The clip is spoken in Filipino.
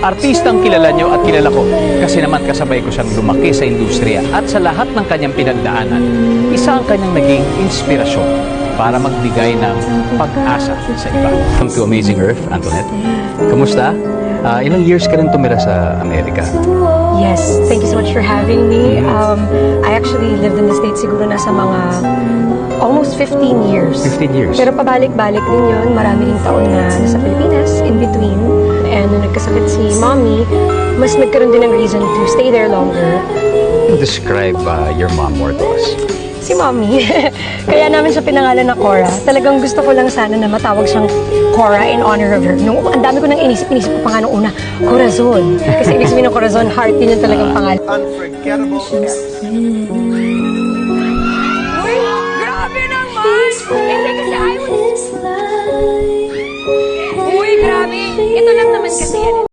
Artistang kilala nyo at kilala ko kasi naman kasabay ko siyang lumaki sa industriya at sa lahat ng kanyang pinagdaanan, isa ang kanyang naging inspirasyon para magbigay ng pag-asa sa iba. Welcome to Amazing Earth, Antoinette. Kamusta? Ilang years ka rin tumira sa Amerika? Yes, thank you so much for having me. I actually lived in the States siguro nasa mga almost 15 years. 15 years? Pero pabalik-balik din yun. Marami ring taon na nasa Pilipinas, in between. And nung nagkasakit si Mommy, mas nagkaroon din ng reason to stay there longer. Describe your mom more to us. Si Mommy. Kaya namin siya pinangalan na Cora. Talagang gusto ko lang sana na matawag siyang Cora in honor of her. Nung ang dami ko nang inisip ko pa nga nung una, Corazon. Kasi ibig sabihin ng Corazon, heart, yun yung talagang pangalan. Unforgettable. Uy, grabe naman! Hindi kasi ayaw. Uy, grabe. Ito lang naman kasi yan.